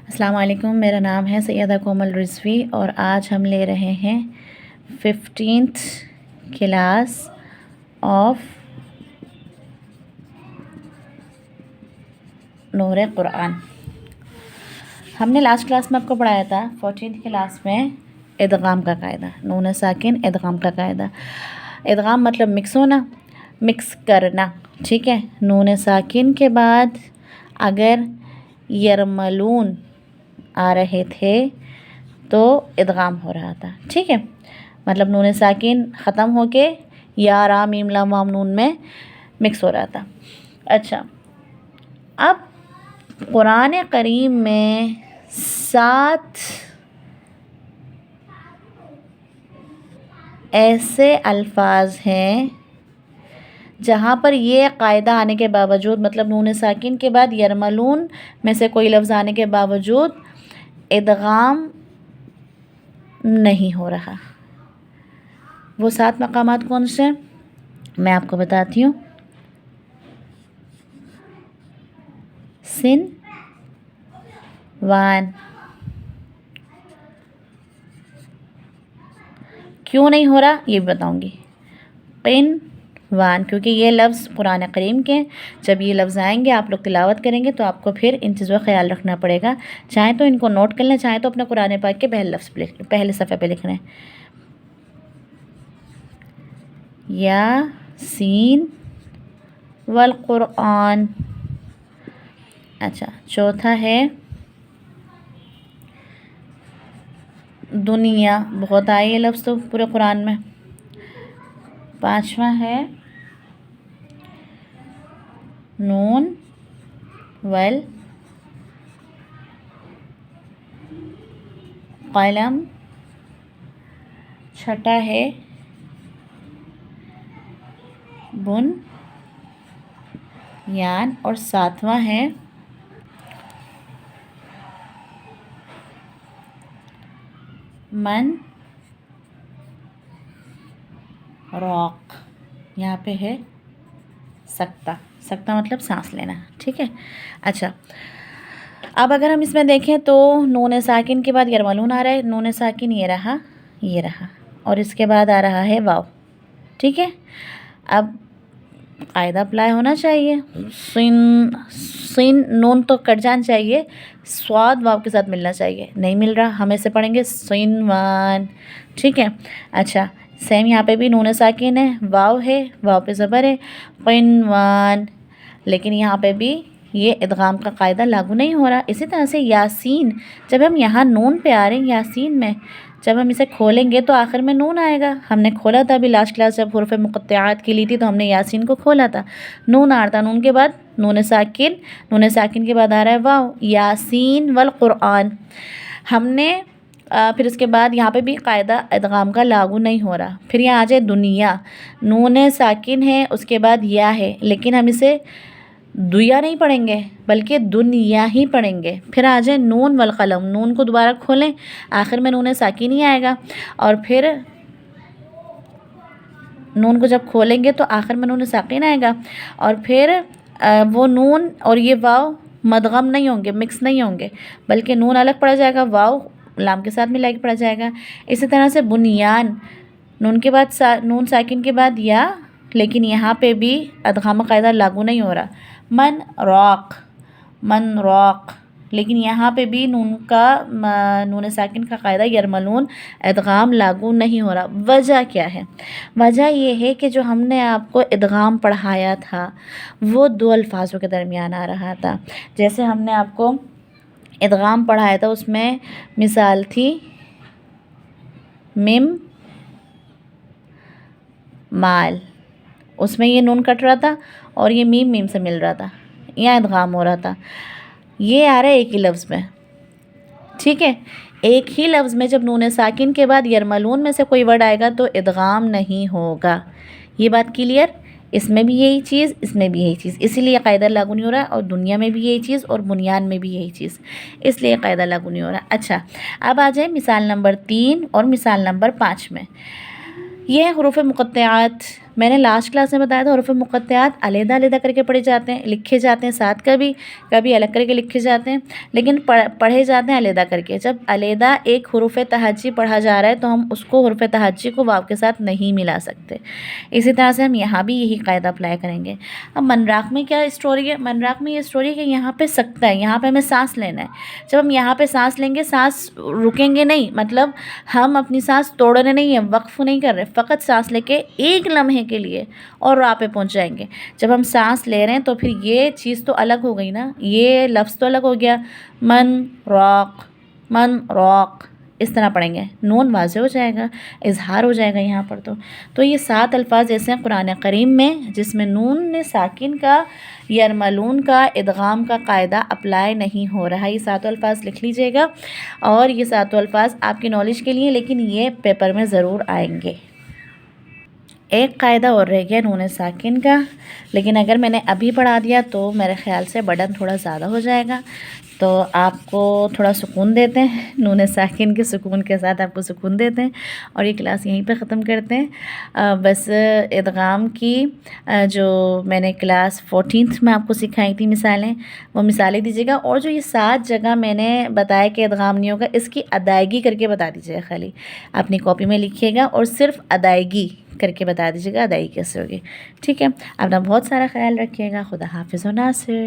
السلام علیکم، میرا نام ہے سیدہ کومل رضوی اور آج ہم لے رہے ہیں 15th کلاس آف نور قرآن۔ ہم نے لاسٹ کلاس میں آپ کو پڑھایا تھا 14th کلاس میں ادغام کا قاعدہ، نون ساکن ادغام کا قاعدہ۔ ادغام مطلب مکس ہونا، مکس کرنا، ٹھیک ہے۔ نون ساکن کے بعد اگر یرملون آ رہے تھے تو ادغام ہو رہا تھا، ٹھیک ہے۔ مطلب نون ساکن ختم ہو کے یا را میم لام وام نون میں مکس ہو رہا تھا۔ اچھا، اب قرآن کریم میں 7 ایسے الفاظ ہیں جہاں پر یہ قاعدہ آنے کے باوجود، مطلب نون ساکن کے بعد یرملون میں سے کوئی لفظ آنے کے باوجود ادغام نہیں ہو رہا۔ وہ 7 مقامات کون سے میں آپ کو بتاتی ہوں۔ سن وان، کیوں نہیں ہو رہا یہ بھی بتاؤں گی۔ قن وان، کیونکہ یہ لفظ قرآن کریم کے، جب یہ لفظ آئیں گے آپ لوگ تلاوت کریں گے تو آپ کو پھر ان چیزوں کا خیال رکھنا پڑے گا۔ چاہیں تو ان کو نوٹ کر لیں، چاہیں تو اپنے قرآن پاک کے پہلے صفحے پہ لکھ لیں۔ یاسین والقرآن۔ اچھا، چوتھا ہے دنیا، بہت آئی یہ لفظ تو پورے قرآن میں۔ 5واں ہے نون والقلم۔ 6واں ہے بنیان، اور 7واں ہے من راق۔ یہاں پہ ہے سکتہ، سکتہ مطلب سانس لینا، ٹھیک ہے۔ اچھا، اب اگر ہم اس میں دیکھیں تو نون ساکن کے بعد یرملون آ رہا ہے، نون ساکن یہ رہا، اور اس کے بعد آ رہا ہے واو، ٹھیک ہے۔ اب قاعدہ اپلائی ہونا چاہیے، سین نون تو کٹ جانا چاہیے، سواد واو کے ساتھ ملنا چاہیے، نہیں مل رہا، ہم ایسے پڑھیں گے سین وان، ٹھیک ہے۔ اچھا، سیم یہاں پہ بھی نون ساکن ہے، واو ہے، واو پہ زبر ہے، قنوان، لیکن یہاں پہ بھی یہ ادغام کا قاعدہ لاگو نہیں ہو رہا۔ اسی طرح سے یاسین، جب ہم یہاں نون پہ آ رہے ہیں یاسین میں، جب ہم اسے کھولیں گے تو آخر میں نون آئے گا۔ ہم نے کھولا تھا ابھی لاسٹ کلاس جب حروف مقطعات کی لی تھی تو ہم نے یاسین کو کھولا تھا، نون آ رہا تھا، نون کے بعد نون ساکن کے بعد آ رہا ہے واو، یاسین والقرآن۔ ہم نے پھر اس کے بعد یہاں پہ بھی قاعدہ ادغام کا لاگو نہیں ہو رہا۔ پھر یہاں آ جائے دنیا، نون ساکن ہے، اس کے بعد یا ہے، لیکن ہم اسے دیا نہیں پڑھیں گے بلکہ دنیا ہی پڑھیں گے۔ پھر آ جائے نون والقلم، نون کو دوبارہ کھولیں، آخر میں نون ساکن ہی آئے گا، اور پھر نون کو جب کھولیں گے تو آخر میں نون ساکن آئے گا، اور پھر وہ نون اور یہ واو مدغم نہیں ہوں گے، مکس نہیں ہوں گے، بلکہ نون الگ پڑھا جائے گا، واو لام کے ساتھ ملا کے پڑھا جائے گا۔ اسی طرح سے بنیان، نون کے بعد نون ساکن کے بعد یا، لیکن یہاں پہ بھی ادغام قاعدہ لاگو نہیں ہو رہا۔ من راق، لیکن یہاں پہ بھی نون ساکن کا قاعدہ یرملون ادغام لاگو نہیں ہو رہا۔ وجہ کیا ہے؟ وجہ یہ ہے کہ جو ہم نے آپ کو ادغام پڑھایا تھا وہ 2 الفاظوں کے درمیان آ رہا تھا۔ جیسے ہم نے آپ کو ادغام پڑھایا تھا، اس میں مثال تھی مم مال، اس میں یہ نون کٹ رہا تھا اور یہ میم سے مل رہا تھا، یہاں ادغام ہو رہا تھا۔ یہ آ رہا ہے ایک ہی لفظ میں، ٹھیک ہے۔ ایک ہی لفظ میں جب نون ساکن کے بعد یرملون میں سے کوئی ورڈ آئے گا تو ادغام نہیں ہوگا۔ یہ بات کلیئر؟ اس میں بھی یہی چیز، اس میں بھی یہی چیز، اسی لیے قاعدہ لاگو نہیں ہو رہا ہے، اور دنیا میں بھی یہی چیز اور بنیان میں بھی یہی چیز، اس لیے قاعدہ لاگو نہیں ہو رہا۔ اچھا، اب آ جائے مثال نمبر 3 اور مثال نمبر 5 میں۔ یہ حروف مقطعات میں نے لاسٹ کلاس میں بتایا تھا حروف مقطعات علیحدہ علیحدہ کر کے پڑھے جاتے ہیں، لکھے جاتے ہیں ساتھ، کبھی الگ کر کے لکھے جاتے ہیں، لیکن پڑھے جاتے ہیں علیحدہ کر کے۔ جب علیحدہ ایک حروف تہجی پڑھا جا رہا ہے تو ہم اس کو حروف تہجی کو واو کے ساتھ نہیں ملا سکتے۔ اسی طرح سے ہم یہاں بھی یہی قاعدہ اپلائی کریں گے۔ اب منراق میں کیا اسٹوری ہے؟ منراق میں یہ اسٹوری ہے کہ یہاں پہ سکتہ ہے، یہاں پہ ہمیں سانس لینا ہے۔ جب ہم یہاں پہ سانس لیں گے، سانس رکیں گے نہیں، مطلب ہم اپنی سانس توڑنے نہیں ہیں، وقف نہیں کر رہے، فقط سانس لے کے ایک لمحے کے لیے اور راہ پہ پہنچ جائیں گے۔ جب ہم سانس لے رہے ہیں تو پھر یہ چیز تو الگ ہو گئی نا، یہ لفظ تو الگ ہو گیا، من راق اس طرح پڑھیں گے، نون واضح ہو جائے گا، اظہار ہو جائے گا یہاں پر۔ تو یہ 7 الفاظ ایسے ہیں قرآن کریم میں جس میں نون ساکن کا یرملون کا ادغام کا قاعدہ اپلائی نہیں ہو رہا۔ یہ 7 الفاظ لکھ لیجئے گا، اور یہ 7 الفاظ آپ کی نالج کے لیے، لیکن یہ پیپر میں ضرور آئیں گے۔ ایک قاعدہ اور رہ گیا نون ساکن کا، لیکن اگر میں نے ابھی پڑھا دیا تو میرے خیال سے برڈن تھوڑا زیادہ ہو جائے گا، تو آپ کو تھوڑا سکون دیتے ہیں، نون ساکن کے سکون کے ساتھ آپ کو سکون دیتے ہیں، اور یہ کلاس یہیں پہ ختم کرتے ہیں۔ بس ادغام کی جو میں نے کلاس 14th میں آپ کو سکھائی تھی مثالیں، وہ مثالیں دیجیے گا، اور جو یہ 7 جگہ میں نے بتایا کہ ادغام نہیں ہوگا، اس کی ادائیگی کر کے بتا دیجیے گا، خالی اپنی کاپی میں لکھیے گا اور صرف ادائیگی کر کے بتا دیجیے گا ادائیگی کیسے ہوگی، ٹھیک ہے؟ اپنا بہت سارا خیال رکھیے گا، خدا حافظ و ناصر۔